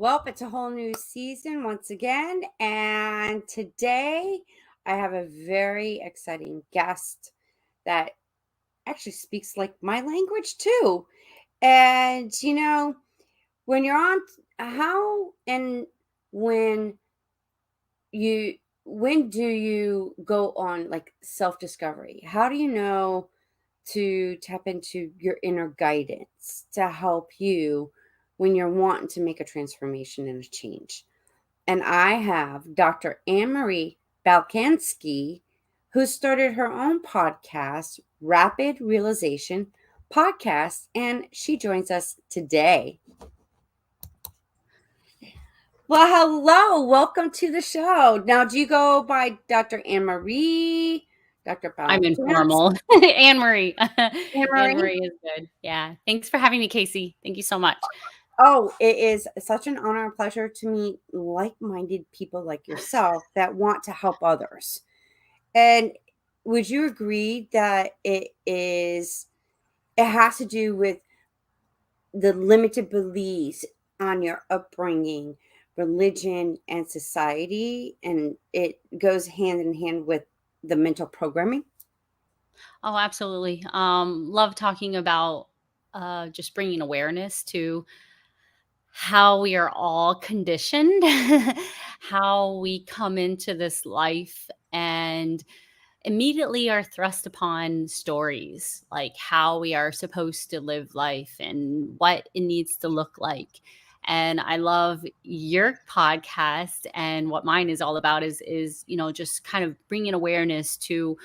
Well, it's a whole new season once again. And today I have a very exciting guest that actually speaks like my language too. And, when you're on, how and when you, when do you go on like self discovery? How do you know to tap into your inner guidance to help you when you're wanting to make a transformation and a change? And I have Dr. Annmarie Balkanski, who started her own podcast, Rapid Realization Podcast, and she joins us today. Well, hello, welcome to the show. Now, do you go by Dr. Annmarie, Dr. I'm Balkanski? informal. Annmarie. Annmarie? Annmarie is good. Yeah. Thanks for having me, Casey. Thank you so much. Oh, it is such an honor and pleasure to meet like-minded people like yourself that want to help others. And would you agree that it has to do with the limited beliefs on your upbringing, religion, and society, and it goes hand in hand with the mental programming? Oh, absolutely. Love talking about just bringing awareness to how we are all conditioned, how we come into this life and immediately are thrust upon stories like how we are supposed to live life and what it needs to look like. And I love your podcast, and what mine is all about is just kind of bringing awareness to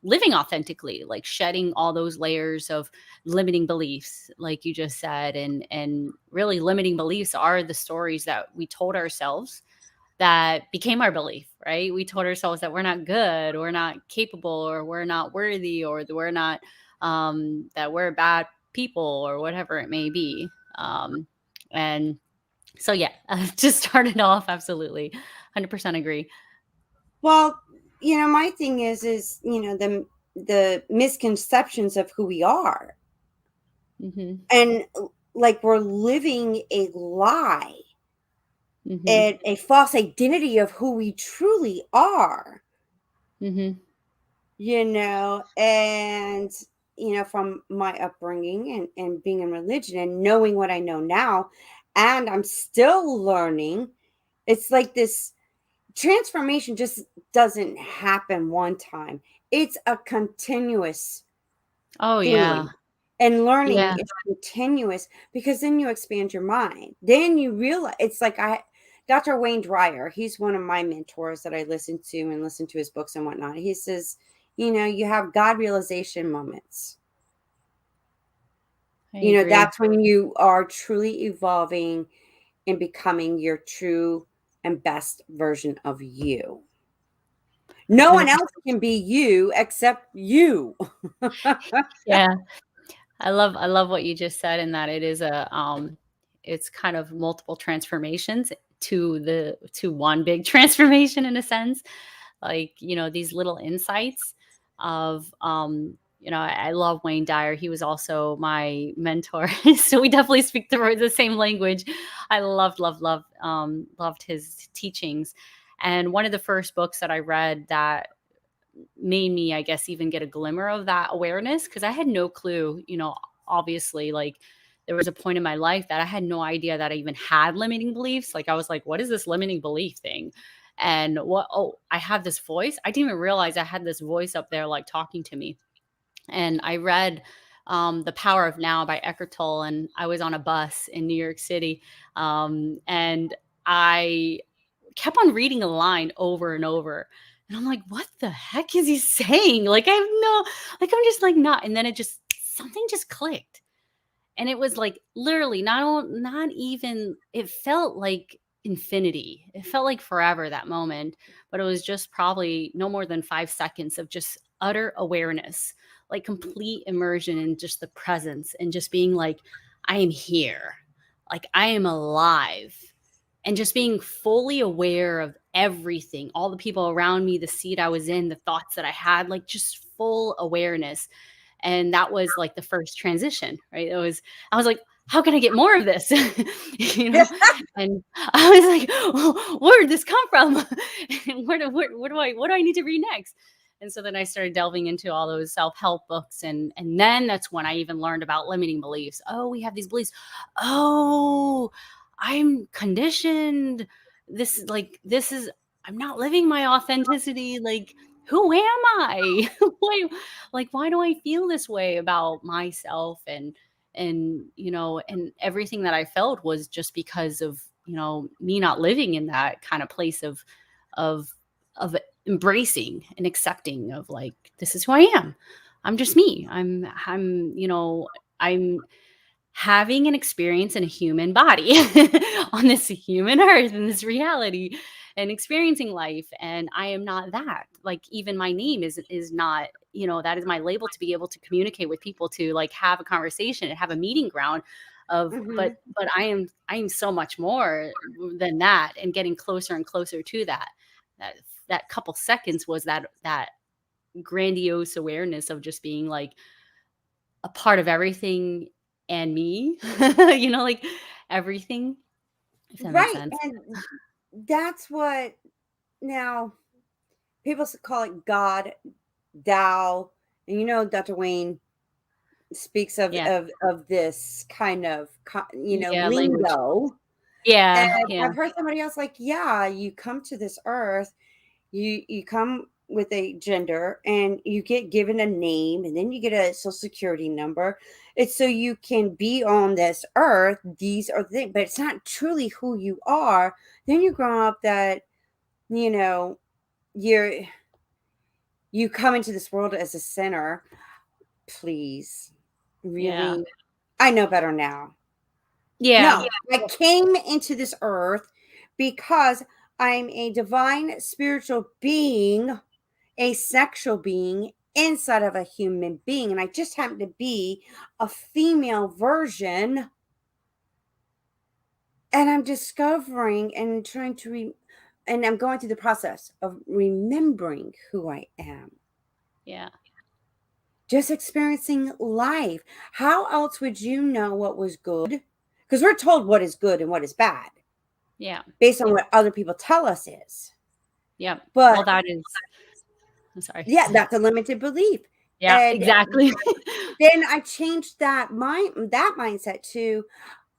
living authentically, like shedding all those layers of limiting beliefs, like you just said. And really, limiting beliefs are the stories that we told ourselves that became our belief, right? We told ourselves that we're not good, we're not capable, or we're not worthy, or that we're not, that we're bad people, or whatever it may be. And so, yeah, just started off, absolutely. 100% agree. Well, my thing is the misconceptions of who we are, Hmm. and like we're living a lie Hmm. and a false identity of who we truly are, Hmm. and from my upbringing and being in religion and knowing what I know now, and I'm still learning. It's like this transformation just doesn't happen one time. It's a continuous Oh, yeah. thing. And learning Yeah. is continuous because then you expand your mind. Then you realize it's like Dr. Wayne Dyer, he's one of my mentors that I listen to his books and whatnot. He says, you have God realization moments. I agree. That's when you are truly evolving and becoming your true and best version of you. No one else 100%. can be you except you. Yeah. I love what you just said, in that it is it's kind of multiple transformations to one big transformation, in a sense. Like, these little insights of I love Wayne Dyer. He was also my mentor. So we definitely speak the same language. I loved his teachings. And one of the first books that I read that made me, I guess, even get a glimmer of that awareness, because I had no clue, obviously, like, there was a point in my life that I had no idea that I even had limiting beliefs. Like, I was like, what is this limiting belief thing? And I have this voice. I didn't even realize I had this voice up there, like, talking to me. And I read The Power of Now by Eckhart Tolle, and I was on a bus in New York City. And I kept on reading a line over and over. And I'm like, what the heck is he saying? Like, I have no, like, I'm just like, not. And then something just clicked. And it was like literally not even, it felt like infinity. It felt like forever, that moment. But it was just probably no more than 5 seconds of just utter awareness, like complete immersion in just the presence, and just being like, I am here. Like, I am alive, and just being fully aware of everything, all the people around me, the seat I was in, the thoughts that I had, like, just full awareness. And that was like the first transition, right? I was like, how can I get more of this? You know, and I was like, "Oh, where did this come from? And what do I need to read next?" And so then I started delving into all those self-help books, and then that's when I even learned about limiting beliefs. Oh, we have these beliefs. Oh, I'm conditioned. This is I'm not living my authenticity. Like, who am I? Why do I feel this way about myself? And everything that I felt was just because of me not living in that kind of place of of embracing and accepting of, like, this is who I am. I'm just me. I'm having an experience in a human body on this human earth, in this reality, and experiencing life, and I am not that. Like, even my name is not, that is my label to be able to communicate with people, to like have a conversation and have a meeting ground of, but Mhm. I am so much more than that, and getting closer and closer to that that couple seconds was that grandiose awareness of just being like a part of everything and me, like everything, if that makes Right, sense. and that's what now people call it God, Tao, and Dr. Wayne speaks of Yeah. this kind of Yeah, language. lingo. And Yeah, yeah, I've heard somebody else like, yeah, you come to this earth, you come with a gender, and you get given a name, and then you get a social security number. It's so you can be on this earth. These are the things, but it's not truly who you are. Then you grow up that, you know, you're you come into this world as a sinner. Please. yeah, Really? I know better now. yeah, No, I came into this earth because I'm a divine spiritual being, a sexual being inside of a human being. And I just happen to be a female version. And I'm discovering and trying to, and I'm going through the process of remembering who I am, yeah, just experiencing life. How else would you know what was good? Because we're told what is good and what is bad yeah, based on what other people tell us is. yeah. Well, But that is, I'm sorry. yeah, that's a limited belief. Yeah, And exactly. then I changed that mindset to,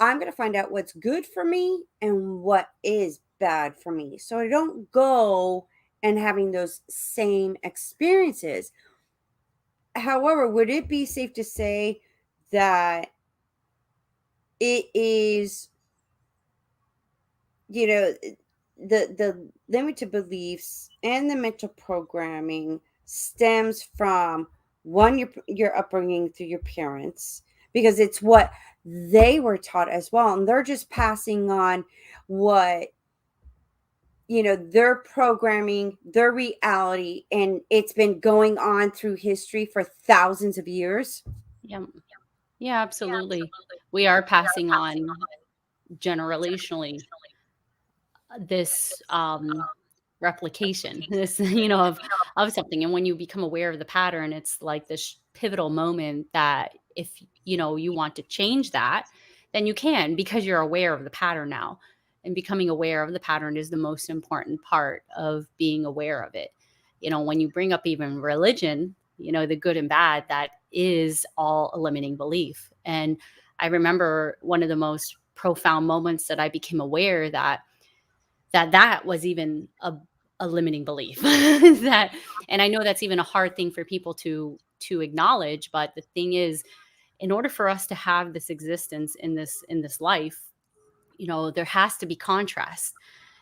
I'm going to find out what's good for me and what is bad for me. So I don't go and having those same experiences. However, would it be safe to say that it is, you know, the limited beliefs and the mental programming stems from one, your upbringing through your parents, because it's what they were taught as well, and they're just passing on what, their programming, their reality, and it's been going on through history for thousands of years. Yeah, yeah, absolutely. We are passing on generationally this replication, this of something. And when you become aware of the pattern, it's like this pivotal moment that if you want to change that, then you can, because you're aware of the pattern now. And becoming aware of the pattern is the most important part of being aware of it. When you bring up even religion, the good and bad, that is all a limiting belief. And I remember one of the most profound moments that I became aware that was even a limiting belief. That, and I know that's even a hard thing for people to acknowledge, but the thing is, in order for us to have this existence in this life, there has to be contrast.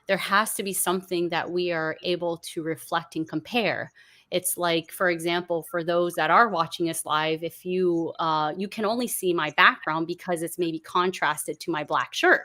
There has to be something that we are able to reflect and compare. It's like, for example, for those that are watching us live, if you can only see my background because it's maybe contrasted to my black shirt,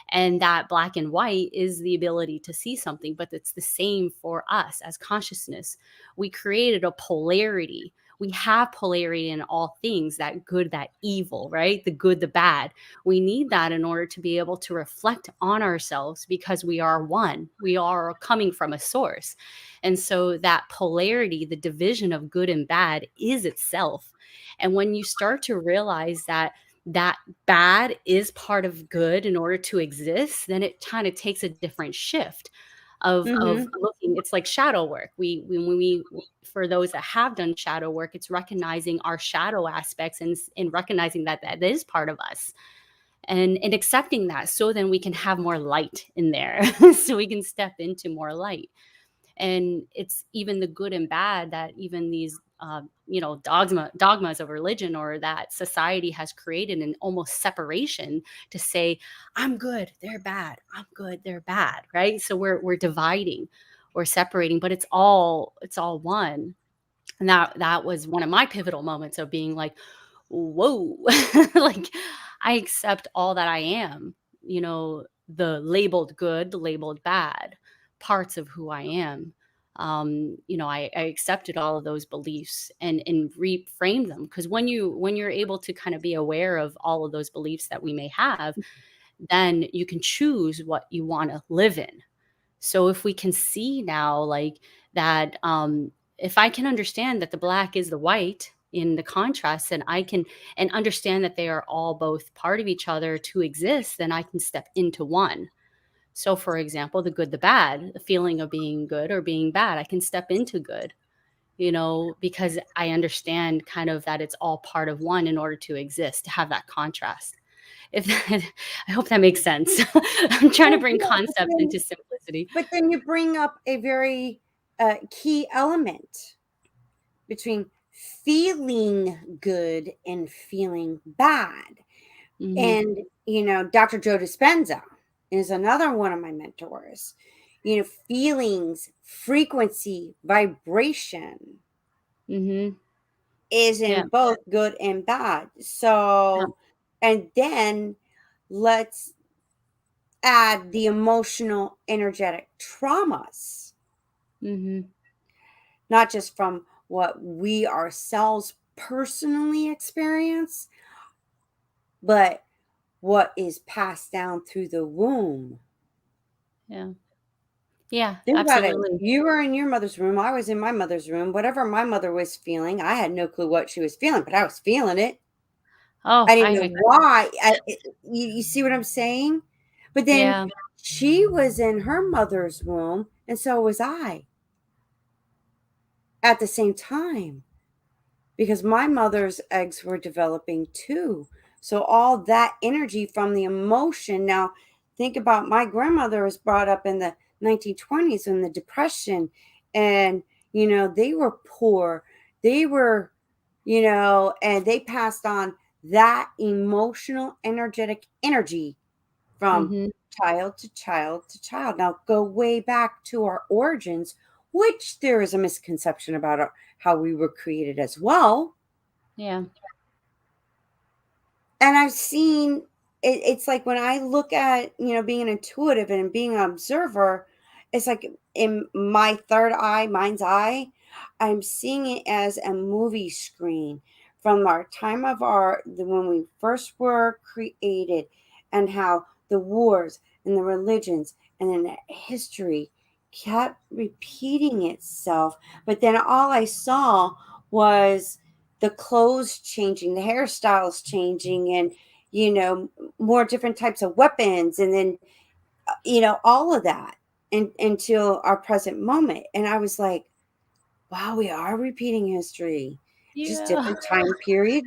and that black and white is the ability to see something, but it's the same for us as consciousness. We created a polarity. We have polarity in all things, that good, that evil, right? The good, the bad. We need that in order to be able to reflect on ourselves, because we are one. We are coming from a source. And so that polarity, the division of good and bad, is itself. And when you start to realize that that bad is part of good in order to exist, then it kind of takes a different shift of Mhm. looking. It's like shadow work. When we for those that have done shadow work, it's recognizing our shadow aspects and recognizing that that is part of us, and accepting that, so then we can have more light in there. So we can step into more light. And it's even the good and bad that even these dogmas of religion or that society has created an almost separation to say, I'm good, they're bad, I'm good, they're bad, right? So we're dividing or separating, but it's all one. And that was one of my pivotal moments of being like, whoa. Like, I accept all that I am, the labeled good, the labeled bad parts of who I am. I accepted all of those beliefs and reframed them, because when you're able to kind of be aware of all of those beliefs that we may have, then you can choose what you want to live in. So if we can see now, like that, if I can understand that the black is the white in the contrast, and I can and understand that they are all both part of each other to exist, then I can step into one. So for example, the good, the bad, the feeling of being good or being bad, I can step into good, because I understand kind of that it's all part of one in order to exist, to have that contrast. If that, I hope that makes sense. I'm trying to Oh, bring yeah, concepts into simplicity. but then you bring up a very key element between feeling good and feeling bad. Mhm. And, Dr. Joe Dispenza is another one of my mentors. Feelings, frequency, vibration Mhm. is Yeah. in both good and bad. Yeah. So, and then let's add the emotional, energetic traumas, Mhm. not just from what we ourselves personally experience, but what is passed down through the womb. Yeah. Yeah, Think about it. absolutely. You were in your mother's room. I was in my mother's room. Whatever my mother was feeling, I had no clue what she was feeling, but I was feeling it. Oh, I didn't know I why. You see what I'm saying? But then yeah. she was in her mother's womb, and so was I at the same time, because my mother's eggs were developing too. So all that energy from the emotion. Now, think about, my grandmother was brought up in the 1920s in the Depression, and they were poor. They were, and they passed on that emotional, energetic energy from Mhm. child to child to child. Now, go way back to our origins, which there is a misconception about how we were created as well. Yeah. And I've seen it's like when I look at, being an intuitive and being an observer, it's like in my third eye, mind's eye, I'm seeing it as a movie screen from our time of when we first were created, and how the wars and the religions and then the history kept repeating itself. But then all I saw was the clothes changing, the hairstyles changing, and more different types of weapons, and then all of that, until our present moment. And I was like, wow, we are repeating history, just Yeah. different time period,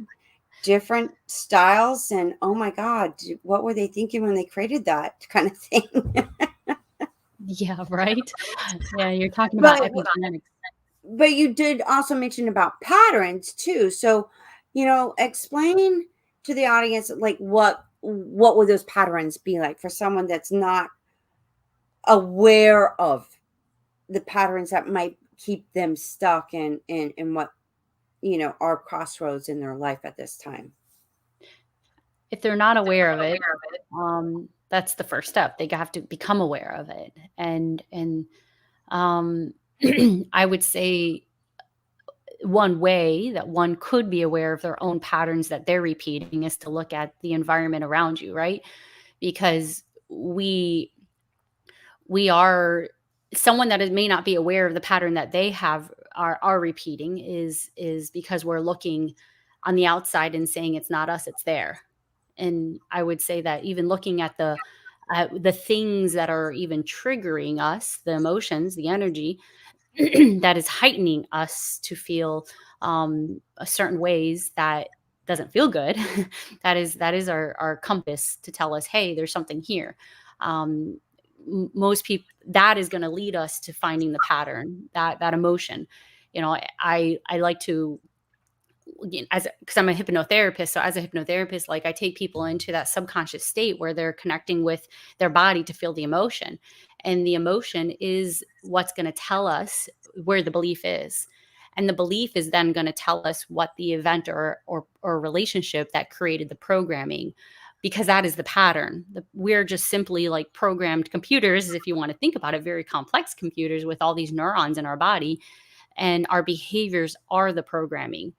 different styles, and oh my god, what were they thinking when they created that kind of thing? Yeah, right? Yeah, you're talking about but epigenetics. But you did also mention about patterns too. So, explain to the audience, like, what would those patterns be like for someone that's not aware of the patterns that might keep them stuck in what, are crossroads in their life at this time. If they're not aware of it, that's the first step. They have to become aware of it. And um I would say one way that one could be aware of their own patterns that they're repeating is to look at the environment around you, right? Because we are someone that may not be aware of the pattern that they have are repeating is because we're looking on the outside and saying it's not us, it's there. And I would say that even looking at the things that are even triggering us, the emotions, the energy, that is heightening us to feel a certain ways that doesn't feel good. That is our compass to tell us, hey, there's something here. Um, Most people, that is going to lead us to finding the pattern, that emotion. I like to, as because I'm a hypnotherapist, so as a hypnotherapist, like I take people into that subconscious state where they're connecting with their body to feel the emotion, and the emotion is what's going to tell us where the belief is, and the belief is then going to tell us what the event or relationship that created the programming, because that is the pattern. We're just simply like programmed computers, if you want to think about it, very complex computers with all these neurons in our body, and our behaviors are the programming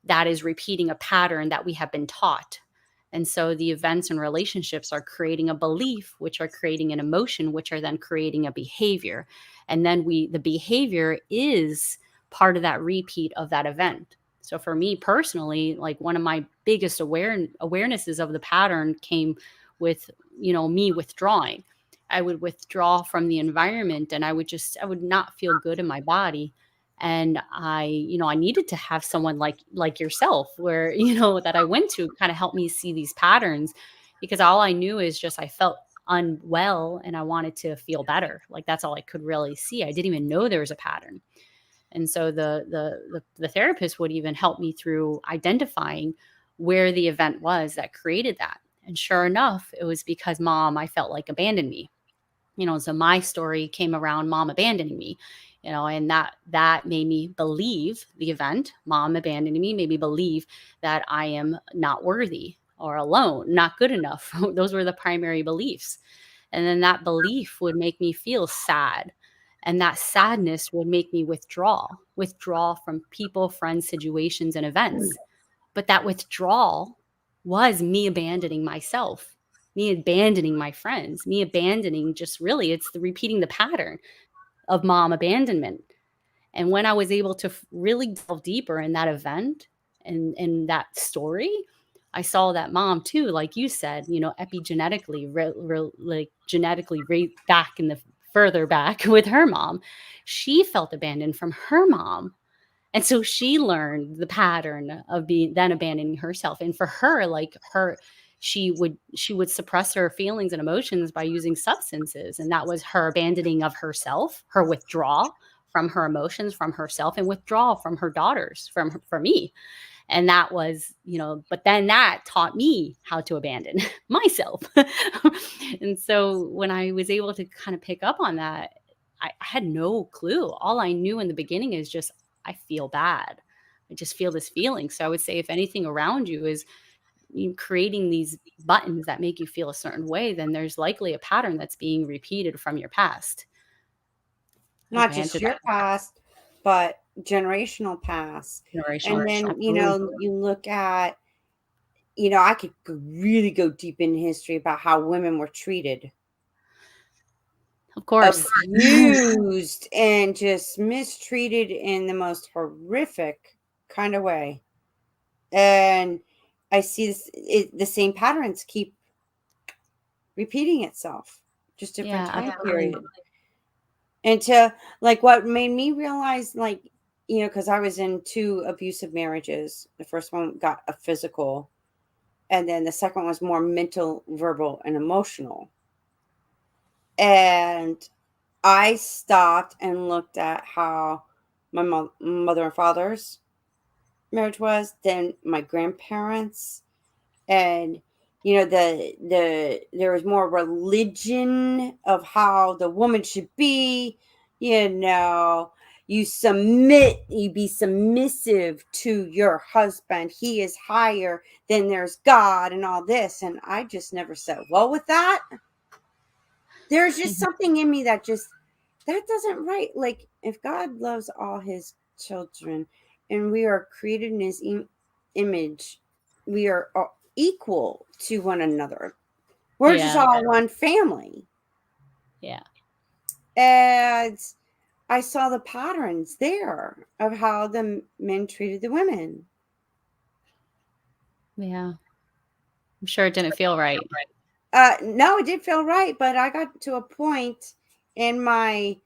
that is repeating a pattern that we have been taught. And so the events and relationships are creating a belief, which are creating an emotion, which are then creating a behavior. And then the behavior is part of that repeat of that event. So for me personally, like one of my biggest awarenesses of the pattern came with, me withdrawing. I would withdraw from the environment, and I would not feel good in my body. And I needed to have someone like yourself, where that I went to kind of help me see these patterns, because all I knew is just I felt unwell and I wanted to feel better. Like that's all I could really see. I didn't even know there was a pattern. And so the therapist would even help me through identifying where the event was that created that. And sure enough, it was because mom, I felt like, abandoned me. So my story came around mom abandoning me, and that made me believe the event, mom abandoning me, made me believe that I am not worthy or alone, not good enough. Those were the primary beliefs. And then that belief would make me feel sad. And that sadness would make me withdraw from people, friends, situations, and events. But that withdrawal was me abandoning myself, me abandoning my friends, me abandoning, just really, it's repeating the pattern of mom abandonment. And when I was able to really delve deeper in that event and in that story, I saw that mom too, like you said, epigenetically, like genetically, right back in the further back with her mom, she felt abandoned from her mom. And so she learned the pattern of being then abandoning herself. And for her, she would suppress her feelings and emotions by using substances. And that was her abandoning of herself, her withdrawal from her emotions, from herself, and withdrawal from her daughters, from me. And that was, but then that taught me how to abandon myself. And so when I was able to kind of pick up on that, I had no clue. All I knew in the beginning is just, I feel bad. I just feel this feeling. So I would say if anything around you is creating these buttons that make you feel a certain way, then there's likely a pattern that's being repeated from your past. Not just your past, but generational past. Generational, And then, absolutely. you look at, I could really go deep in history about how women were treated, Of course. abused, and just mistreated in the most horrific kind of way. And I see the same patterns keep repeating itself, just different Yeah, time absolutely. period. And to like what made me realize, like, because I was in two abusive marriages. The first one got a physical, and then the second one was more mental, verbal, and emotional. And I stopped and looked at how my mother and father's marriage was, then my grandparents, and there was more religion of how the woman should be, you know you be submissive to your husband, he is higher, than there's God and all this, and I just never said well with that. There's just something in me that just, that doesn't right. Like, if God loves all his children and we are created in his image, we are all equal to one another. We're just Yeah. all one family. Yeah. And I saw the patterns there of how the men treated the women. Yeah. I'm sure it didn't feel right. No, it did feel right, but I got to a point in my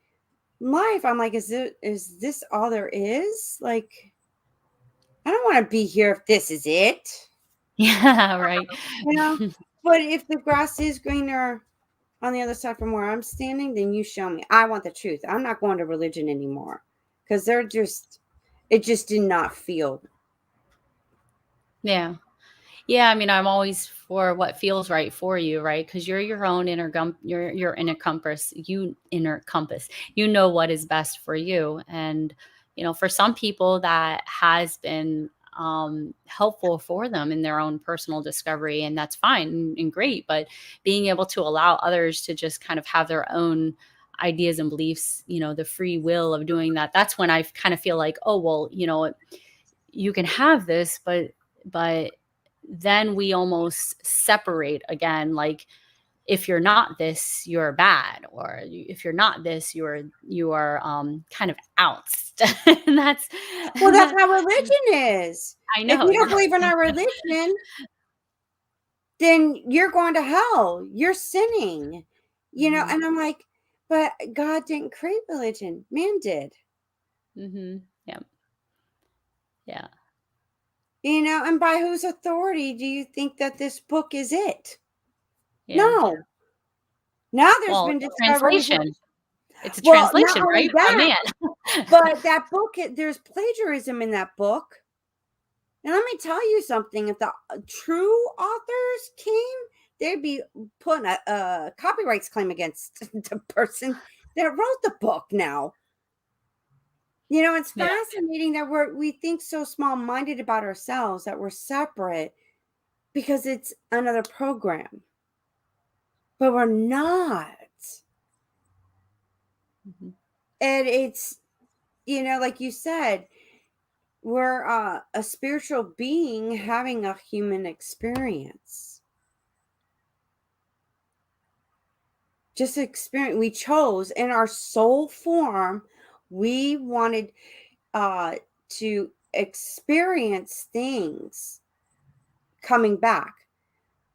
life, I'm like, is this all there is? Like, I don't want to be here if this is it, Yeah, right. you know? But if the grass is greener on the other side from where I'm standing, then you show me. I want the truth. I'm not going to religion anymore because it just did not feel. Yeah. Yeah, I mean, I'm always for what feels right for you, right? Because you're your own your inner compass. You know what is best for you, and for some people that has been helpful for them in their own personal discovery, and that's fine and great. But being able to allow others to just kind of have their own ideas and beliefs, the free will of doing that. That's when I kind of feel like, oh well, you can have this, but then we almost separate again, like if you're not this you're bad, or if you're not this you are kind of out. And that's Well, that's that, how religion is. I If know you don't exactly. believe in our religion, then you're going to hell. You're sinning, Hmm. And I'm like, but God didn't create religion, man did. Hmm. Yeah. Yeah. And by whose authority do you think that this book is it? Yeah. No. Now there's Well, been discoveries. translation, it's a Well, not translation, only right, by that, man. but that book, there's plagiarism in that book. And let me tell you something. If the true authors came, they'd be putting a copyrights claim against the person that wrote the book now. It's Yeah. fascinating that we think so small-minded about ourselves, that we're separate because it's another program. But we're not. Mhm. And it's, like you said, we're a spiritual being having a human experience. Just experience. We chose in our soul form, we wanted uh, to experience things coming back.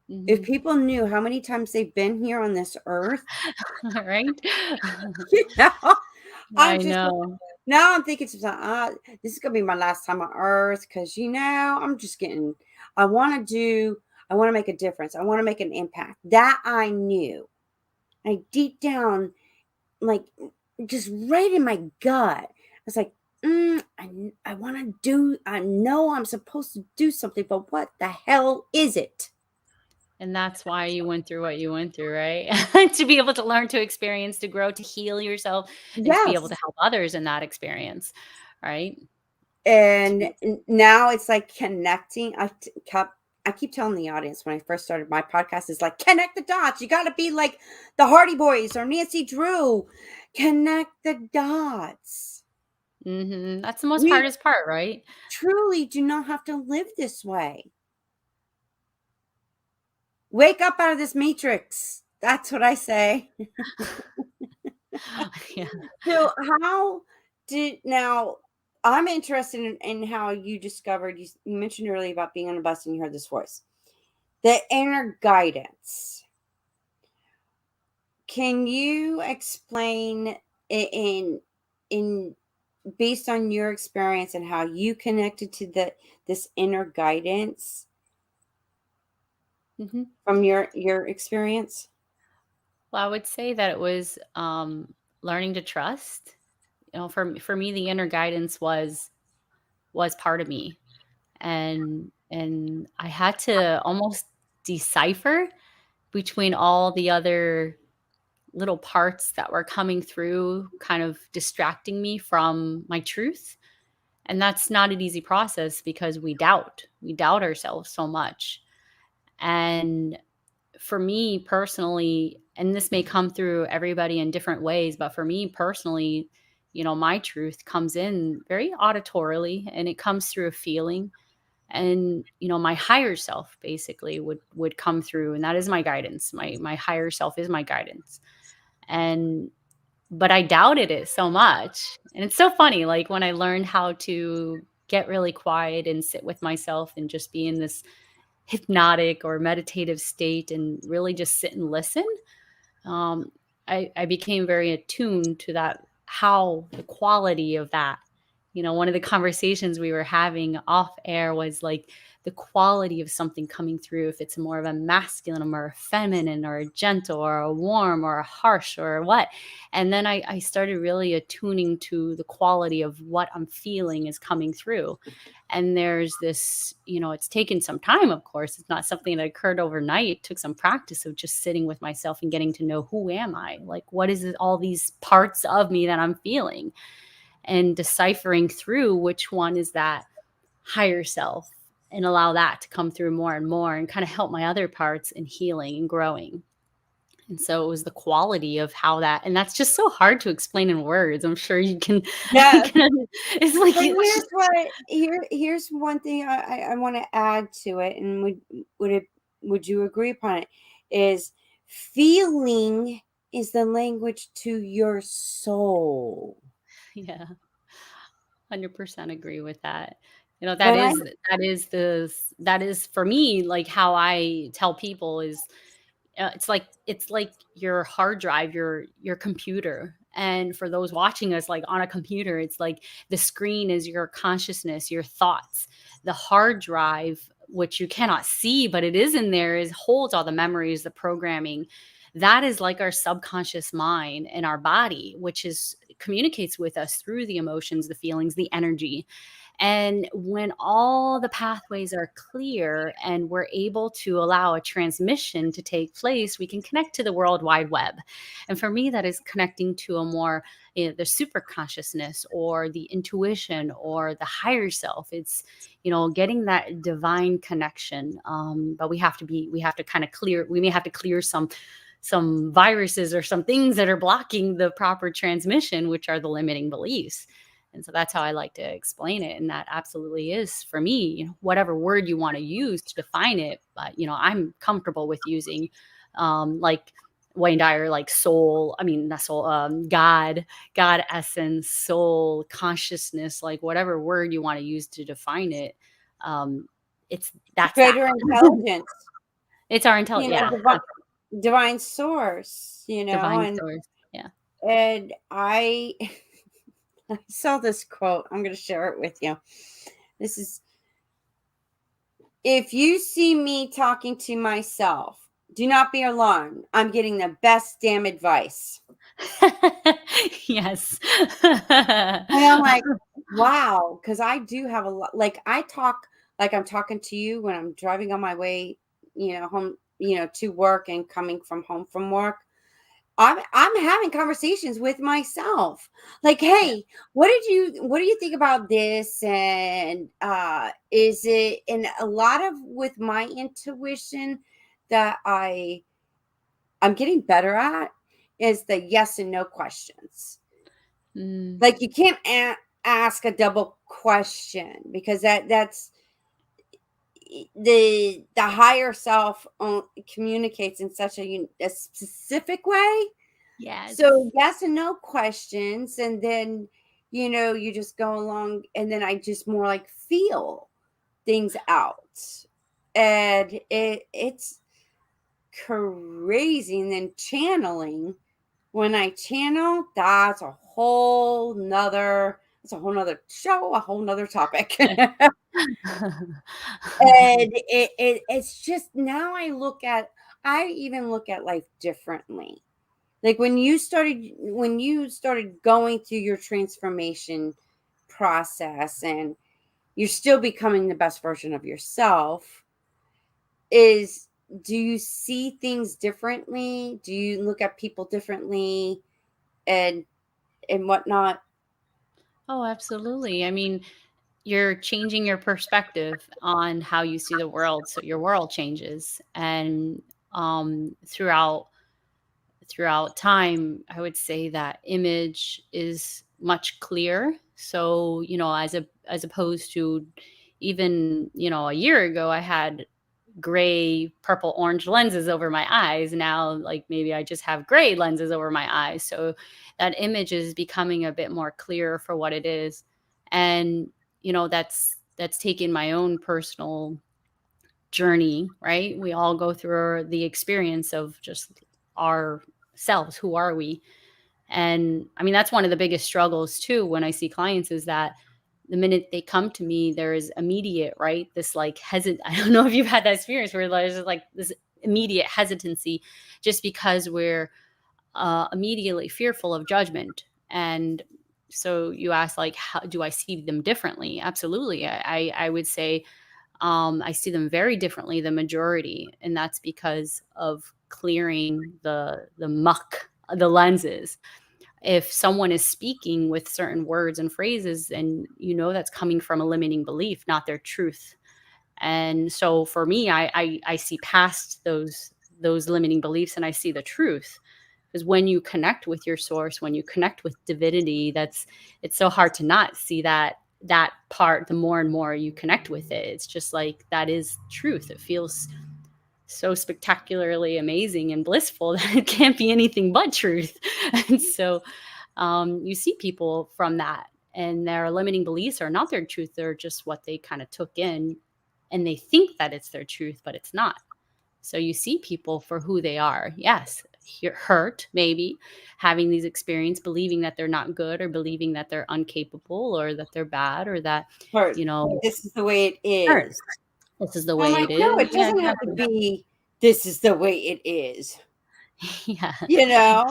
If Mhm. people knew how many times they've been here on this earth, Right. you know, I I'm just like, know. now I'm thinking to myself, this is gonna be my last time on earth because I'm just getting. I want to do. I want to make a difference. I want to make an impact. That I knew. I deep down, like, just right in my gut, I was like, I want to do. I know I'm supposed to do something, but what the hell is it? And that's why you went through what you went through, right? To be able to learn, to experience, to grow, to heal yourself, and to be able to Yes. help others in that experience, right? And now it's like connecting. I keep telling the audience when I first started my podcast is like, connect the dots. You got to be like the Hardy Boys or Nancy Drew. Connect the dots. That's the most We hardest part, right? truly do not have to live this way. Wake up out of this matrix. That's what I say. Yeah. So, how did now? I'm interested in how you discovered. You mentioned earlier about being on a bus and you heard this voice. The inner guidance. Can you explain in based on your experience and how you connected to this inner guidance Mhm. from your experience? Well, I would say that it was learning to trust. For me, the inner guidance was part of me, and I had to almost decipher between all the other little parts that were coming through, kind of distracting me from my truth. And that's not an easy process because we doubt ourselves so much. And for me personally, and this may come through everybody in different ways, but for me personally, my truth comes in very auditorily, and it comes through a feeling. And my higher self basically would come through, and that is my guidance. My higher self is my guidance. And but I doubted it so much. And it's so funny, like when I learned how to get really quiet and sit with myself and just be in this hypnotic or meditative state and really just sit and listen, um, I became very attuned to that, how the quality of that. One of the conversations we were having off air was like the quality of something coming through, if it's more of a masculine or a feminine or a gentle or a warm or a harsh or what. And then I started really attuning to the quality of what I'm feeling is coming through. And there's this, it's taken some time, of course. It's not something that occurred overnight. It took some practice of just sitting with myself and getting to know, who am I? Like, what is it, all these parts of me that I'm feeling, and deciphering through which one is that higher self, and allow that to come through more and more and kind of help my other parts in healing and growing. And so it was the quality of how that, and that's just so hard to explain in words. I'm sure you can, Yeah. it's like, But here's one thing I want to add to it, and would you agree upon it? Is feeling is the language to your soul. yeah, 100% agree with that. When I That is for me, like how I tell people is, it's like your hard drive, your computer. And for those watching us, like on a computer, it's like the screen is your consciousness, your thoughts. The hard drive, which you cannot see, but it is in there, is holds all the memories, the programming. That is like our subconscious mind in our body, which is communicates with us through the emotions, the feelings, the energy. And when all the pathways are clear and we're able to allow a transmission to take place, we can connect to the World Wide Web. And for me, that is connecting to a more, the super consciousness or the intuition or the higher self. It's, getting that divine connection. But we have to kind of clear, we may have to clear some viruses or some things that are blocking the proper transmission, which are the limiting beliefs. And so that's how I like to explain it. And that absolutely is, for me, whatever word you want to use to define it. But, I'm comfortable with using, like Wayne Dyer, like soul, I mean, not soul, God essence, soul, consciousness, like whatever word you want to use to define it. Um, that's that. greater intelligence, It's our intelligence. Yeah. divine source, Divine and source. Yeah. I I saw this quote. I'm going to share it with you. This is, if you see me talking to myself, do not be alarmed. I'm getting the best damn advice. Yes. And I'm like, wow, because I do have a lot. Like I talk like I'm talking to you when I'm driving on my way, home, to work and coming from home from work. I'm having conversations with myself. Like, Yeah. hey, what do you think about this? And is it, and a lot of, with my intuition that I'm getting better at, is the yes and no questions. Mm, Like you can't ask a double question, because that's the higher self communicates in such a specific way. yes. So yes and no questions, and then you just go along, and then I just more like feel things out, and it's crazy. And then channeling, when I channel, that's a whole nother show, a whole nother topic. And it's just, now I even look at life differently. Like when you started going through your transformation process, and you're still becoming the best version of yourself, is do you see things differently? Do you look at people differently, and whatnot? Oh, absolutely. I mean, you're changing your perspective on how you see the world, so your world changes. And throughout time, I would say that image is much clearer. So, as opposed to even, a year ago, I had gray, purple, orange lenses over my eyes. Now, like maybe I just have gray lenses over my eyes. So that image is becoming a bit more clear for what it is. And, that's taken my own personal journey, right? We all go through the experience of just ourselves. Who are we? And I mean, that's one of the biggest struggles too when I see clients, is that the minute they come to me, there is immediate, right? This like I don't know if you've had that experience where there's like this immediate hesitancy just because we're immediately fearful of judgment. And so you ask, like, how do I see them differently? Absolutely. I would say I see them very differently than majority. And that's because of clearing the muck, the lenses. If someone is speaking with certain words and phrases, and that's coming from a limiting belief, not their truth. And so for me, I see past those limiting beliefs, and I see the truth. Because when you connect with your source, when you connect with divinity, it's so hard to not see that part. The more and more you connect with it, it's just like, that is truth. It feels so spectacularly amazing and blissful that it can't be anything but truth. And so you see people from that, and their limiting beliefs are not their truth. They're just what they kind of took in, and they think that it's their truth, but it's not. So you see people for who they are. Yes, hurt, maybe, having these experiences, believing that they're not good, or believing that they're incapable, or that they're bad, or that, Hurt. This is the way it hurt. is. This is the I'm way like, it no, is. it doesn't have to be. This is the way it is. Yeah. Yeah.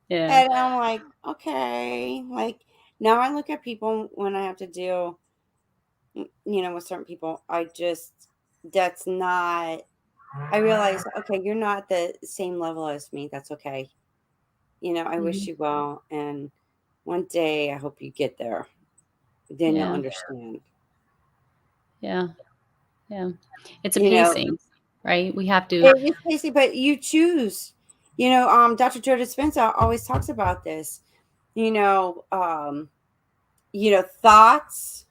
Yeah. And I'm like, okay. Like, now I look at people when I have to deal, with certain people. That's not. I realize, okay, you're not the same level as me. That's okay. I wish Mhm. you well, and one day I hope you get there. Then you'll Yeah. understand. Yeah. Yeah. It's a You know, pacing, right? We have to. it's crazy, but you choose. Dr. Joe Dispenza always talks about this. You know, um, thoughts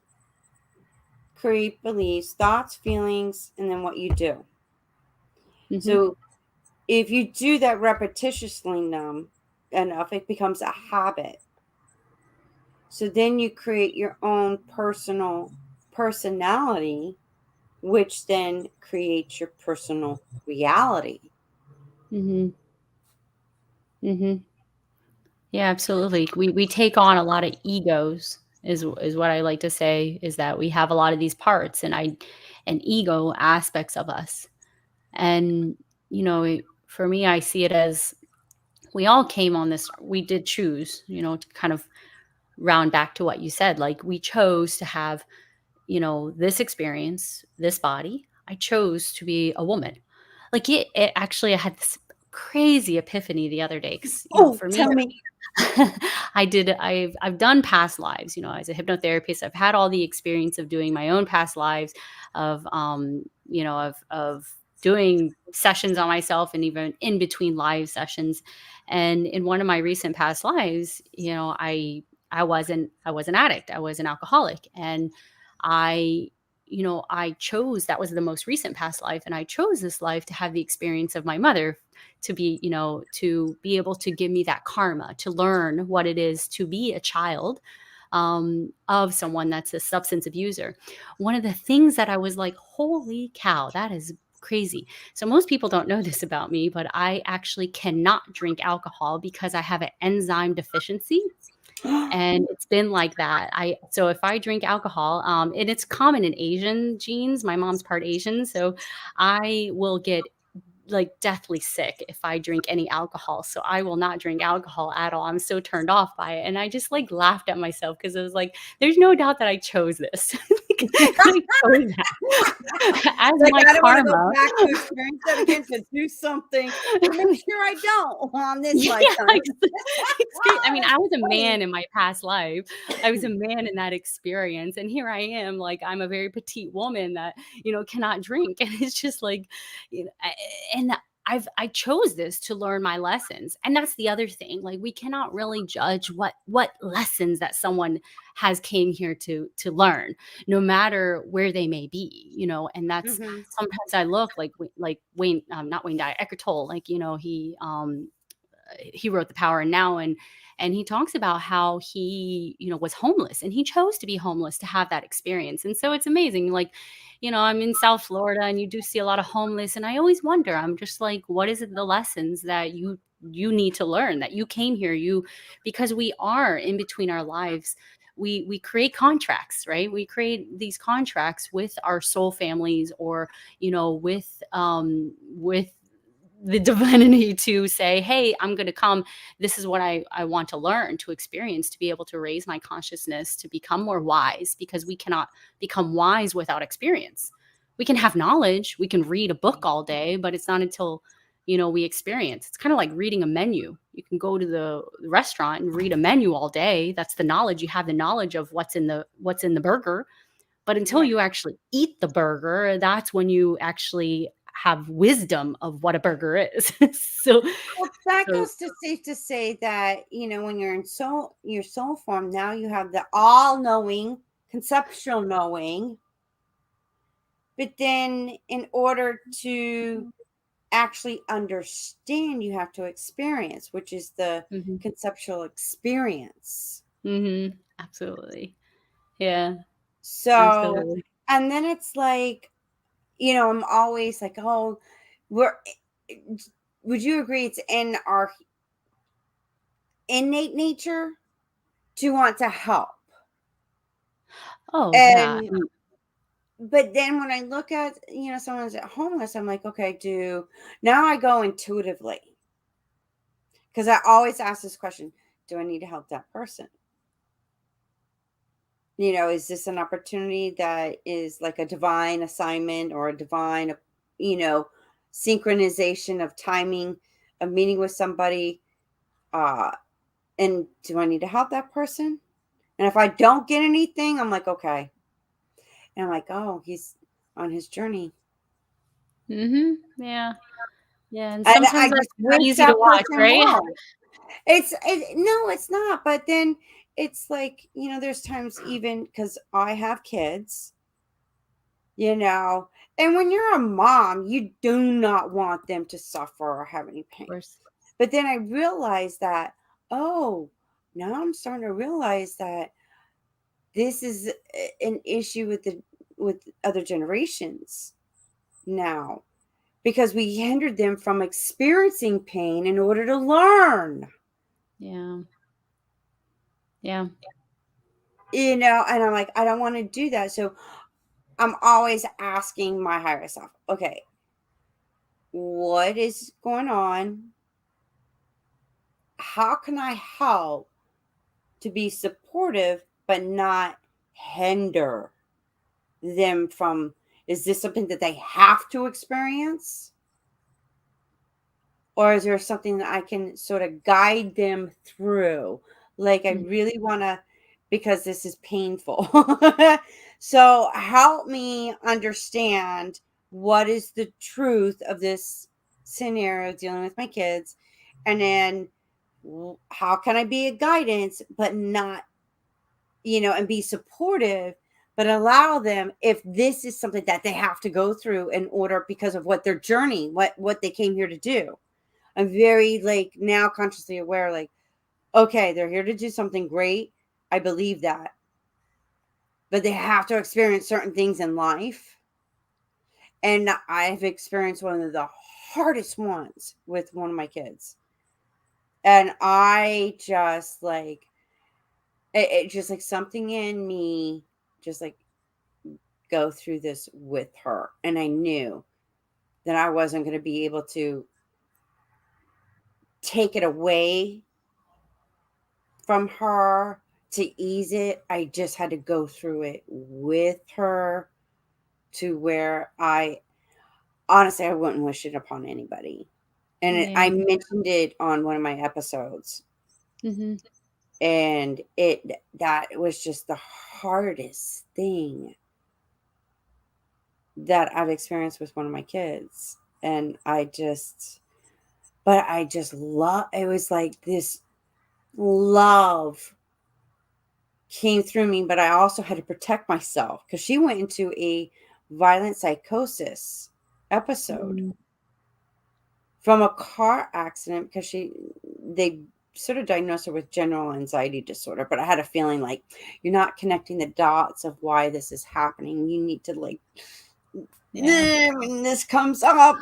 create beliefs, thoughts, feelings, and then what you do. Mhm. So if you do that repetitiously enough, it becomes a habit. So then you create your own personal personality, which then creates your personal reality. Mhm. Mhm. Yeah, absolutely. We take on a lot of egos, is what I like to say, is that we have a lot of these parts and ego aspects of us. And for me, I see it as, we all came on this, we did choose, to kind of round back to what you said, like, we chose to have, this experience, this body. I chose to be a woman. Like, it actually, I had this crazy epiphany the other day, because Oh, for me, tell me. I've done past lives, as a hypnotherapist. I've had all the experience of doing my own past lives, of of doing sessions on myself, and even in between live sessions. And in one of my recent past lives, I was an addict. I was an alcoholic, and I I chose, that was the most recent past life, and I chose this life to have the experience of my mother, to be able to give me that karma, to learn what it is to be a child of someone that's a substance abuser. One of the things that I was like, holy cow, that is crazy. So most people don't know this about me, but I actually cannot drink alcohol because I have an enzyme deficiency. And it's been like that. So if I drink alcohol, and it's common in Asian genes, my mom's part Asian, so I will get like deathly sick if I drink any alcohol. So I will not drink alcohol at all. I'm so turned off by it. And I just like laughed at myself, because it was like, there's no doubt that I chose this. I chose that as Like, my I don't want to go karma. back to experience that again, to do something to make sure I don't on this Yeah, lifetime. I mean, I was a Funny. man in my past life. I was a man in that experience, and here I am, like, I'm a very petite woman that, cannot drink, and it's just like, and I chose this to learn my lessons. And that's the other thing. Like, we cannot really judge what lessons that someone has came here to learn, no matter where they may be, and that's Mhm. sometimes I look like Wayne, not Wayne Dyer, Eckhart Tolle, like, he wrote The Power of Now, And he talks about how he, was homeless, and he chose to be homeless to have that experience. And so it's amazing. Like, I'm in South Florida, and you do see a lot of homeless, and I always wonder, I'm just like, what is it, the lessons that you need to learn, that you came here, because we are in between our lives. We create contracts, right? We create these contracts with our soul families, or with the divinity, to say, hey, I'm going to come. This is what I want to learn, to experience, to be able to raise my consciousness, to become more wise, because we cannot become wise without experience. We can have knowledge, we can read a book all day, but it's not until we experience. It's kind of like reading a menu. You can go to the restaurant and read a menu all day. That's the knowledge. You have the knowledge of what's in the burger. But until you actually eat the burger, that's when you actually have wisdom of what a burger is. so, Well, that so goes to safe to say that, when you're in your soul form, now you have the all-knowing, conceptual knowing. But then in order to actually understand, you have to experience, which is the mhm, conceptual experience. absolutely. Yeah, So, absolutely. and then it's like, I'm always like, oh, we're, would you agree it's in our innate nature to want to help? Oh, yeah. And, but then when I look at, someone's homeless, I'm like, okay, now I go intuitively, because I always ask this question: do I need to help that person? Is this an opportunity that is like a divine assignment, or a divine, you know, synchronization of timing, of meeting with somebody? Uh, and do I need to help that person? And if I don't get anything, I'm like, okay. And I'm like, oh, he's on his journey. Yeah. Yeah, and And sometimes I that's just not wish easy to that watch, person right? was. No, it's not. But then it's like, there's times, even because I have kids, you know, and when you're a mom, you do not want them to suffer or have any Of pain. course. But then I realized that, oh, now I'm starting to realize that this is an issue with other generations now, because we hindered them from experiencing pain in order to learn. Yeah. Yeah. And I'm like, I don't want to do that. So I'm always asking my higher self, okay, what is going on? How can I help to be supportive but not hinder them from? Is this something that they have to experience? Or is there something that I can sort of guide them through? Like, I Mm, really want to, because this is painful. So help me understand what is the truth of this scenario dealing with my kids. And then how can I be a guidance, but not, and be supportive, but allow them, if this is something that they have to go through in order, because of what their journey, what they came here to do. I'm very, like, now consciously aware, like, okay, they're here to do something great. I believe that. But they have to experience certain things in life. And I've experienced one of the hardest ones with one of my kids. And I just like it just like something in me just like go through this with her. And I knew that I wasn't going to be able to take it away from her to ease it. I just had to go through it with her, to where I honestly, I wouldn't wish it upon anybody. And yeah. I mentioned it on one of my episodes, hmm and that was just the hardest thing that I've experienced with one of my kids. And I just love, it was like this love came through me, but I also had to protect myself, because she went into a violent psychosis episode mm from a car accident, because they sort of diagnosed her with general anxiety disorder, but I had a feeling like you're not connecting the dots of why this is happening. You need to like, Yeah. when this comes up,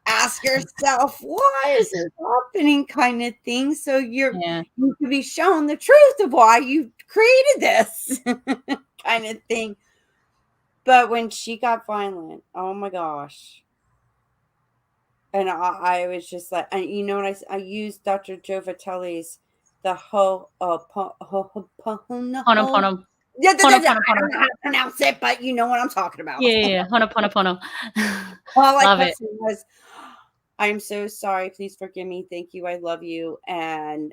ask yourself, why is this happening, kind of thing. So Yeah. you can be shown the truth of why you created this kind of thing. But when she got violent, oh my gosh. And I was just like, and you know what, I used Dr. Joe Vitale's the Honopono. yeah, I Honoponopono. don't know how to pronounce it, but you know what I'm talking about. Yeah, yeah, yeah. Honoponopono. All I Love kept it. saying was, I'm so sorry, please forgive me, thank you, I love you. And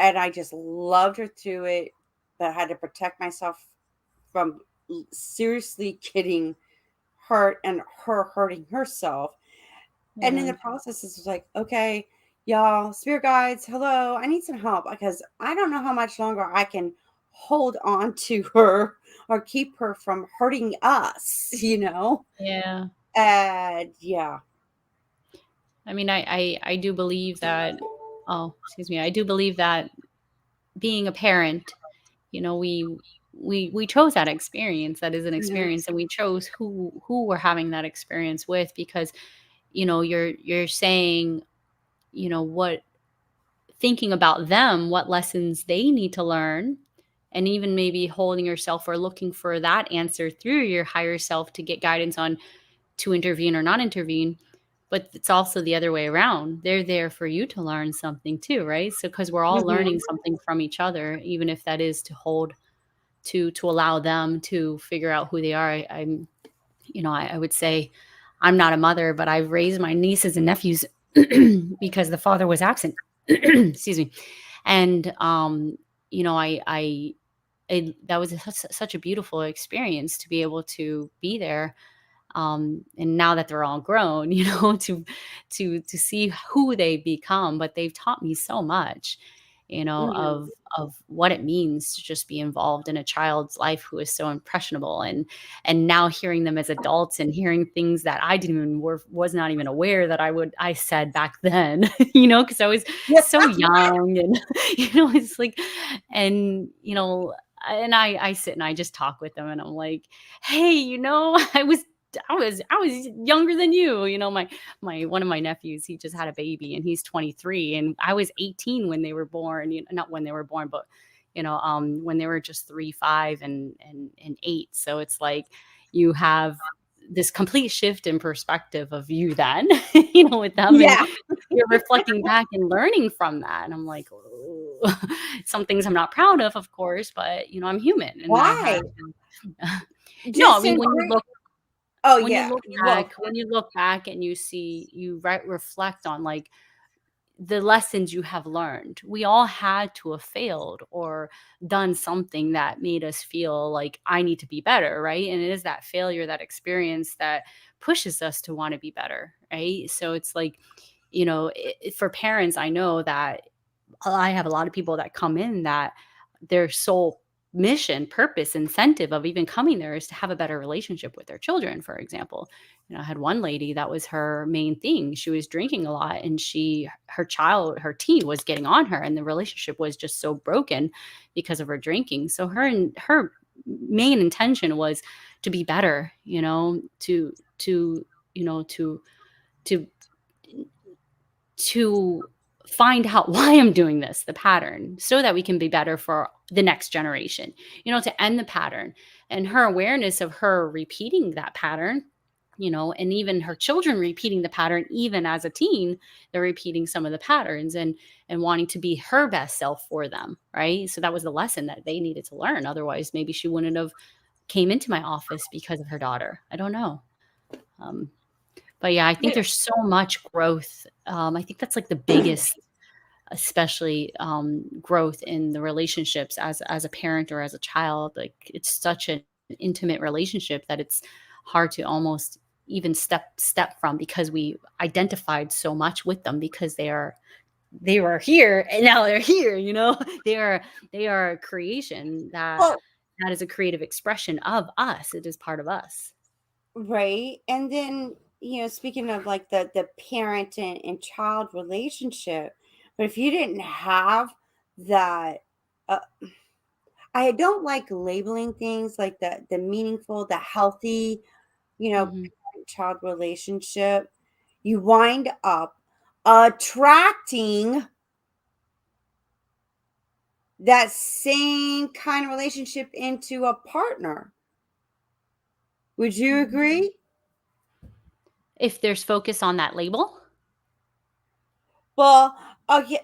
I just loved her through it, but I had to protect myself from seriously getting hurt and her hurting herself. And in Yeah. the process, it's like, okay, y'all, spirit guides, hello, I need some help because I don't know how much longer I can hold on to her or keep her from hurting us, you know? Yeah. And yeah. I mean, I do believe that, oh, excuse me. I do believe that being a parent, we chose that experience. That is an Mhm. experience, and we chose who we're having that experience with, because you're saying, what, thinking about them, what lessons they need to learn, and even maybe holding yourself or looking for that answer through your higher self to get guidance on to intervene or not intervene. But it's also the other way around. They're there for you to learn something too, right? So because we're all Mhm. learning something from each other, even if that is to hold, to allow them to figure out who they are. I would say I'm not a mother, but I've raised my nieces and nephews because the father was absent. Excuse me. And that was such a beautiful experience to be able to be there, and now that they're all grown, to see who they become. But they've taught me so much, Mhm. of what it means to just be involved in a child's life who is so impressionable. And now hearing them as adults and hearing things that I didn't even was not even aware that I said back then, because I was Yeah. so young. And it's like, and and I sit and I just talk with them, and I'm like, hey, I was younger than you. My one of my nephews, he just had a baby and he's 23, and I was 18 when they were born. Not when they were born, but when they were just 3, 5, and 8. So it's like you have this complete shift in perspective of you then, with them, and Yeah. you're reflecting back and learning from that. And I'm like, "Oh." Some things I'm not proud of course, but I'm human, and I Why? had no, I Just mean, in when you look Oh, when you yeah. look Well, back when you look back and you see, reflect on, like, the lessons you have learned. We all had to have failed or done something that made us feel like I need to be better, right? And it is that failure, that experience, that pushes us to want to be better, right? So it's like, for parents, I know that I have a lot of people that come in that their sole mission, purpose, incentive of even coming there is to have a better relationship with their children, for example. I had one lady that was her main thing. She was drinking a lot, and her teen was getting on her, and the relationship was just so broken because of her drinking. So her main intention was to be better, you know, to to find out why I'm doing this, the pattern, so that we can be better for the next generation, to end the pattern. And her awareness of her repeating that pattern, and even her children repeating the pattern, even as a teen, they're repeating some of the patterns, and wanting to be her best self for them. Right. So that was the lesson that they needed to learn. Otherwise, maybe she wouldn't have came into my office because of her daughter. I don't know. Um, but yeah, I think yeah. there's so much growth. I think that's like the biggest, especially growth in the relationships as a parent or as a child. Like, it's such an intimate relationship that it's hard to almost even step from, because we identified so much with them, because they were here and now they're here. they are they are a creation Well, that is a creative expression of us. It is part of us. right. And then, speaking of like the parent and child relationship, But if you didn't have that, uh, I don't like labeling things like the meaningful, the healthy, Mhm. parent-child relationship. You wind up attracting that same kind of relationship into a partner. Would you Mhm. agree? If there's focus on that label? Well, okay.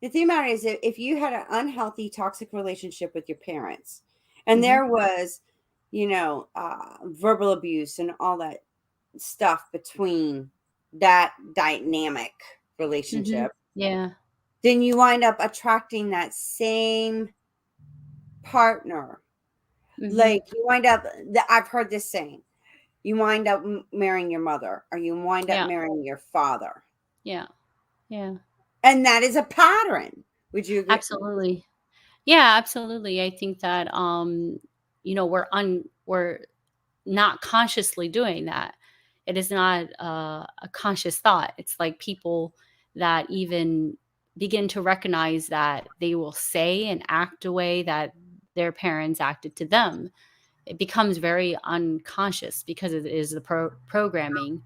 The thing about it is, if you had an unhealthy, toxic relationship with your parents, and Mhm. there was, verbal abuse and all that stuff between that dynamic Mhm. relationship, Yeah. then you wind up attracting that same partner. Mhm. Like you wind up, I've heard this saying, you wind up marrying your mother or you wind up Yeah. marrying your father. Yeah. Yeah. And that is a pattern. Would you agree? Absolutely. Yeah, absolutely. I think that we're not consciously doing that. It is not a conscious thought. It's like people that even begin to recognize that they will say and act a way that their parents acted to them. It becomes very unconscious because it is the programming,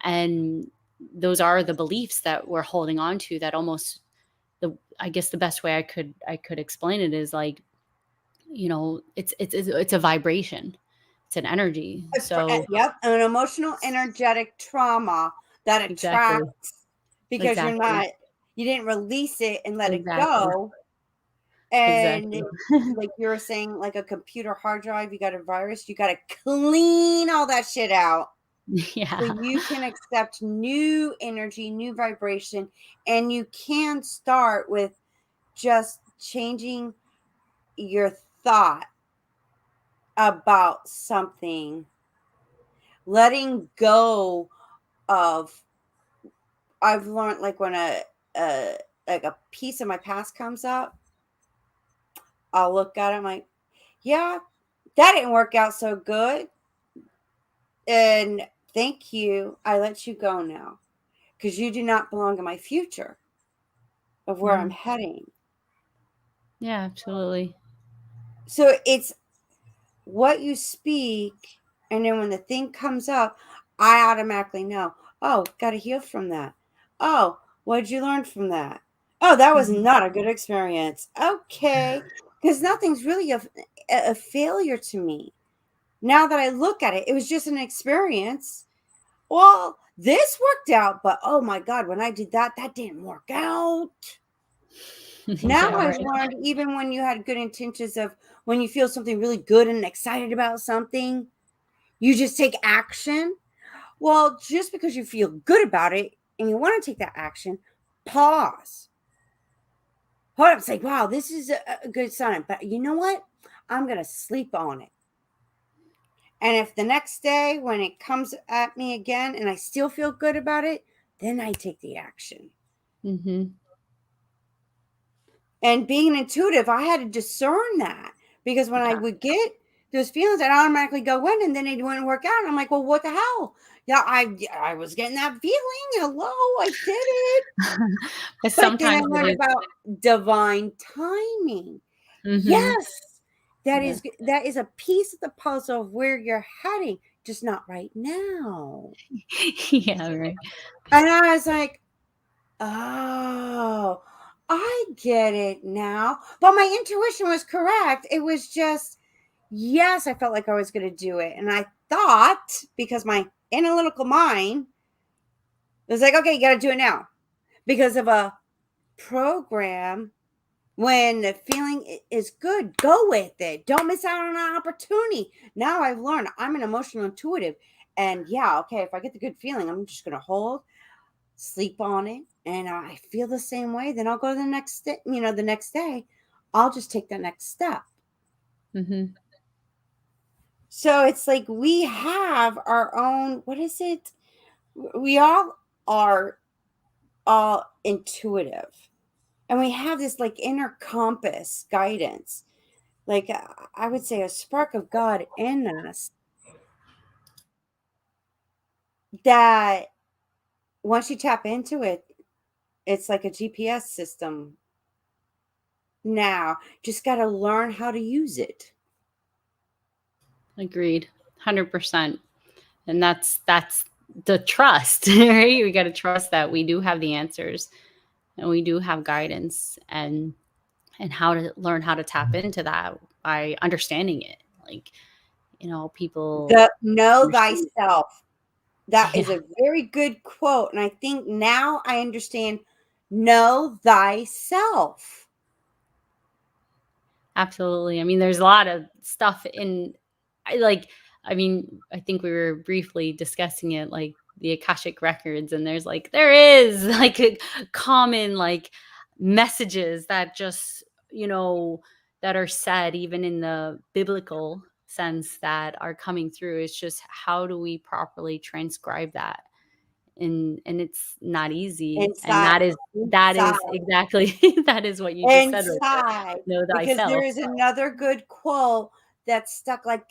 and those are the beliefs that we're holding on to. That almost the I guess the best way I could explain it is like, it's a vibration. It's an energy. So Yep, an emotional, energetic trauma that exactly, attracts because exactly, you didn't release it and let it exactly, go. And exactly. like you were saying, like a computer hard drive, you got a virus, you got to clean all that shit out so Yeah. you can accept new energy, new vibration, and you can start with just changing your thought about something, letting go of. I've learned like when a like a piece of my past comes up, I'll look at it. I'm like, yeah, that didn't work out so good, and thank you. I let you go now because you do not belong in my future of where I'm Mhm. heading. Yeah, absolutely. So it's what you speak, and then when the thing comes up, I automatically know, oh, got to heal from that. Oh, what did you learn from that? Oh, that was Mhm. not a good experience. Okay, because nothing's really a failure to me. Now that I look at it, it was just an experience. Well, this worked out, but oh my God, when I did that, that didn't work out. Now Yeah, I've right. learned, even when you had good intentions of when you feel something really good and excited about something, you just take action. Well, just because you feel good about it and you want to take that action, pause. Hold up, say, wow, this is a good sign. But you know what? I'm going to sleep on it. And if the next day when it comes at me again and I still feel good about it, then I take the action. Mhm. And being intuitive, I had to discern that because when I Yeah. would get those feelings, I'd automatically go in and then it wouldn't work out. And I'm like, well, what the hell? Yeah, I was getting that feeling. Hello, I did it. But But then I sometimes it learned is. about divine timing. Mhm. Yes, Yeah. that is a piece of the puzzle of where you're heading, just not right now. Yeah, right. And I was like, oh, I get it now. But my intuition was correct. It was just, yes, I felt like I was going to do it. And I thought, because my analytical mind was like, okay, you got to do it now because of a program. When the feeling is good, go with it. Don't miss out on an opportunity. Now I've learned I'm an emotional intuitive. And yeah, okay, if I get the good feeling, I'm just going to hold, sleep on it, and I feel the same way, then I'll go to the next day, the next day, I'll just take the next step. Mhm. So it's like we have our own, what is it? We all are all intuitive. And we have this like inner compass guidance. Like I would say a spark of God in us that once you tap into it, It's like a GPS system now. Just got to learn how to use it. Agreed. 100%. And that's the trust, right? We got to trust that we do have the answers and we do have guidance, and how to learn how to tap into that by understanding it. Like, people Know understand. thyself. That is Yeah, a very good quote. And I think now I understand, know thyself. absolutely. I mean, there's a lot of stuff I think we were briefly discussing it, like the Akashic records, and there is like a common like messages that just, that are said even in the biblical sense that are coming through. It's just how do we properly transcribe that? And it's not easy. And Inside. that Inside. is exactly that is what you just said right there. Inside. Know Because there thyself. is another good quote that stuck. Like,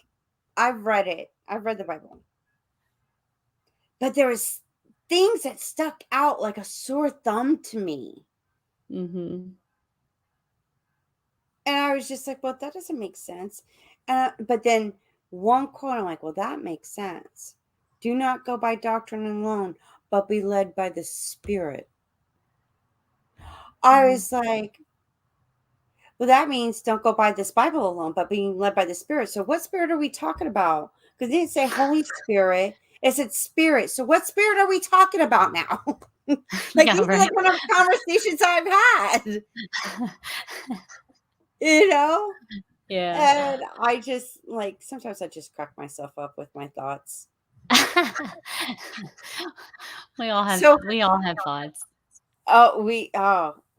I've read it. I've read the Bible. But there was things that stuck out like a sore thumb to me. Mm-hmm. And I was just like, well, that doesn't make sense. But then one quote, I'm like, well, that makes sense. Do not go by doctrine alone, but be led by the Spirit. I was like, well, that means don't go by this Bible alone, but being led by the Spirit. So what spirit are we talking about? Because it didn't say Holy Spirit. It said Spirit. So what spirit are we talking about now? Like, Yeah, these are right. like one of the conversations I've had, you know? Yeah. And I just like, sometimes I just crack myself up with my thoughts. We all have So, thoughts.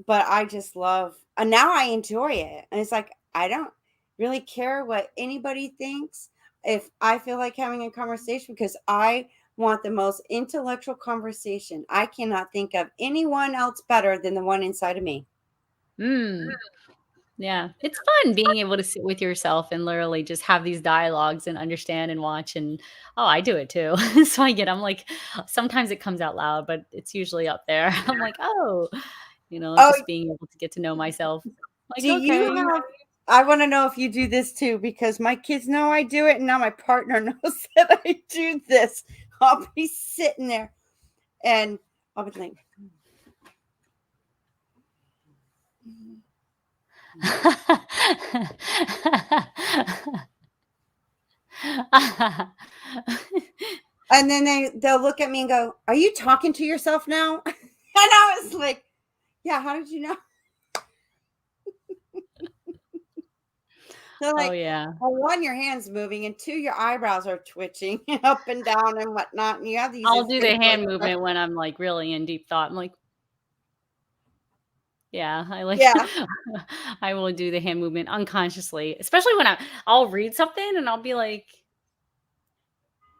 but I just love, and now I enjoy it. And it's like, I don't really care what anybody thinks if I feel like having a conversation, because I want the most intellectual conversation. I cannot think of anyone else better than the one inside of me. Mm. Yeah. It's fun being able to sit with yourself and literally just have these dialogues and understand and watch. And I do it too. So I'm like, sometimes it comes out loud, but it's usually up there. I'm like, Oh, just being able to get to know myself. Like, do you okay. have, I want to know if you do this too, because my kids know I do it, and now my partner knows that I do this. I'll be sitting there and I'll be like, and then they'll look at me and go, "Are you talking to yourself now?" And I was like, "Yeah, how did you know?" They're Oh like, yeah. "Well, one, your hands moving, and two, your eyebrows are twitching up and down and whatnot, and you have these I'll do the facial hand expressions." movement when I'm like really in deep thought. I'm like, yeah, I like Yeah, I will do the hand movement unconsciously, especially when I'll read something and I'll be like,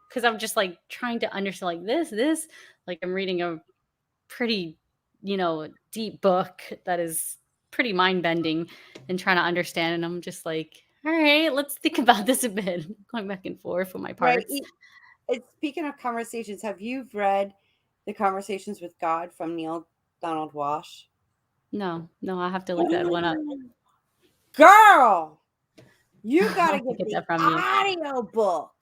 because I'm just like trying to understand like this, like I'm reading a pretty, deep book that is pretty mind bending and trying to understand. And I'm just like, all right, let's think about this a bit. Going back and forth with my right. parts. Speaking of conversations, have you read the Conversations with God from Neil Donald Walsh? No, no, I have to look that one up. Girl, you got I'll to have to get get the that from you. audio book.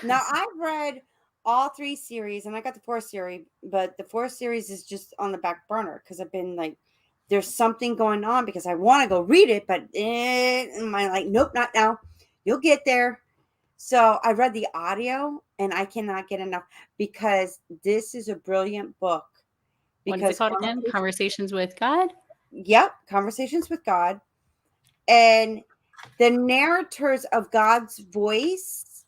Now, I've read all three series, and I got the fourth series, but the fourth series is just on the back burner because I've been like, there's something going on because I want to go read it, but I'm like, nope, not now. You'll get there. So I read the audio, and I cannot get enough because this is a brilliant book. What is it Because called again? Conversations with God? Conversations with God, and the narrators of God's voice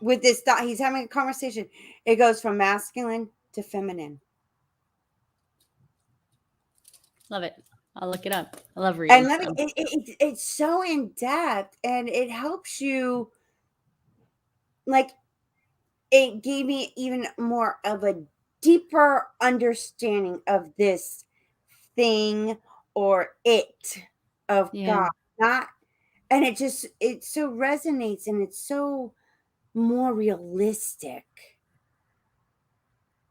with this thought, he's having a conversation. It goes from masculine to feminine. Love it. I'll look it up. I love And reading. let me, So it's so in depth, and it helps you, like, it gave me even more of a deeper understanding of this thing or it of yeah. God. Not, and it so resonates, and it's so more realistic.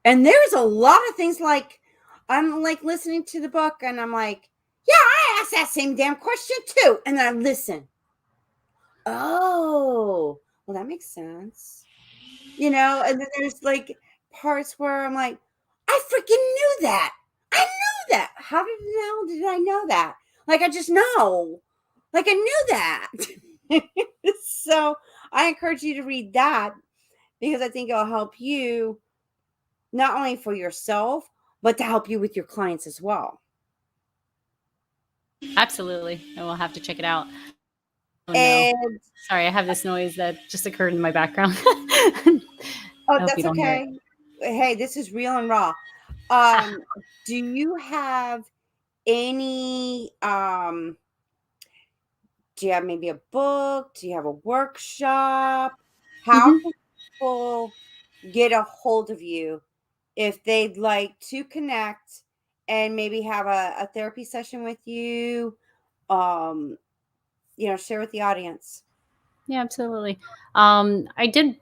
And there's a lot of things like, I'm like listening to the book and I'm like, yeah, I asked that same damn question too. And then I listen. Oh, well, that makes sense. And then there's like parts where I'm like, I freaking knew that. I knew that. How did the hell did I know that? Like, I just know. Like, I knew that. So I encourage you to read that because I think it'll help you not only for yourself, but to help you with your clients as well. Absolutely. I will have to check it out. Oh, no. And Sorry, I have this noise that just occurred in my background. oh, that's okay. Hey, this is real and raw. Do you have any do you have maybe a book? Do you have a workshop? How Mhm. can people get a hold of you if they'd like to connect and maybe have a therapy session with you? Share with the audience. Yeah, absolutely. I did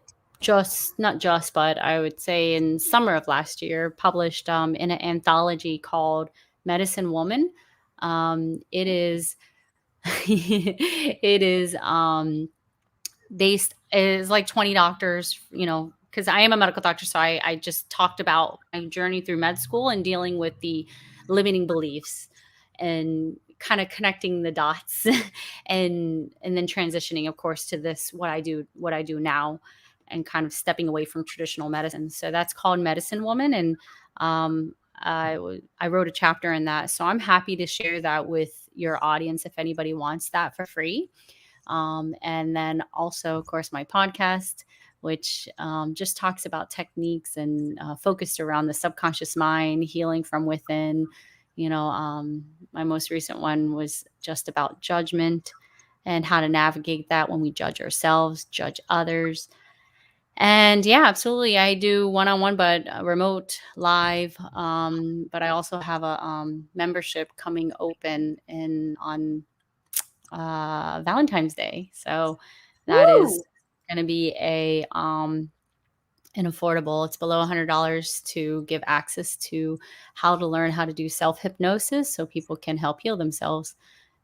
not just, but I would say in summer of last year, published in an anthology called Medicine Woman. It is, it is based is like 20 doctors, because I am a medical doctor. So I just talked about my journey through med school and dealing with the limiting beliefs and kind of connecting the dots and then transitioning, of course, to this, what I do now, and kind of stepping away from traditional medicine. So that's called Medicine Woman. And I wrote a chapter in that. So I'm happy to share that with your audience if anybody wants that for free. And then also, of course, my podcast, which just talks about techniques and focused around the subconscious mind, healing from within. My most recent one was just about judgment and how to navigate that when we judge ourselves, judge others. And yeah, absolutely. I do one-on-one, but remote, live. But I also have a membership coming open on Valentine's Day. So that is Woo! going to be an affordable. It's below $100 to give access to how to learn how to do self-hypnosis so people can help heal themselves.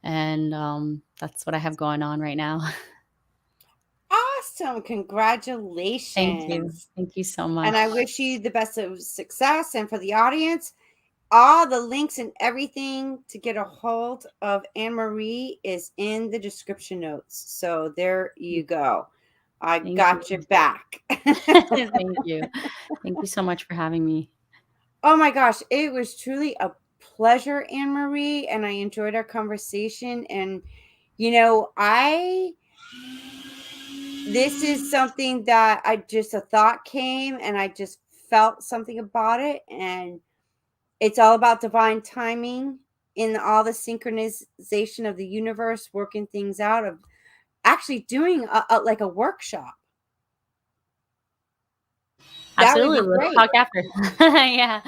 And that's what I have going on right now. Awesome. Thank you. Congratulations. Thank you so much. And I wish you the best of success. And for the audience, all the links and everything to get a hold of Annmarie is in the description notes. So there you go. I Thank got you. your back. Thank you. Thank you so much for having me. Oh my gosh, it was truly a pleasure, Annmarie, and I enjoyed our conversation. And this is something that a thought came and I just felt something about it. And it's all about divine timing in all the synchronization of the universe, working things out, of actually doing like a workshop. That would Absolutely. be Let's great. talk after. Yeah.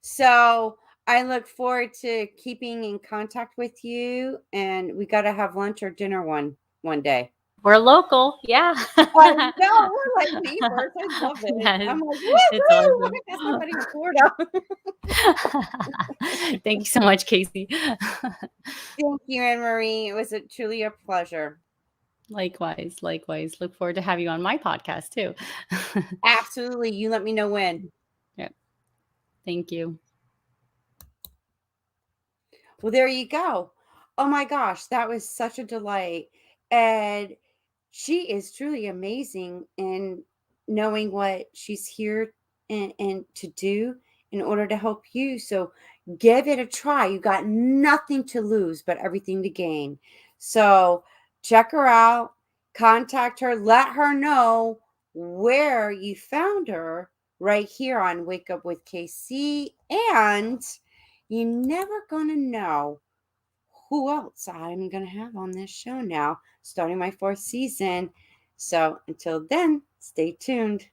So I look forward to keeping in contact with you, and we got to have lunch or dinner one day. We're local. Yeah. I know, we're like neighbors. I love it. Yes, I'm like, it's woo-hoo! awesome. I got somebody in Florida. Thank you so much, Casey. Thank you, Annmarie. It was truly a pleasure. Likewise, likewise. Look forward to having you on my podcast too. Absolutely. You let me know when. Yeah. Thank you. Well, there you go. Oh my gosh, that was such a delight. And she is truly amazing in knowing what she's here and to do in order to help you. So give it a try. You got nothing to lose, but everything to gain. So check her out, contact her, let her know where you found her right here on Wake Up with KC. And you're never going to know who else I'm going to have on this show now, starting my 4th season. So until then, stay tuned.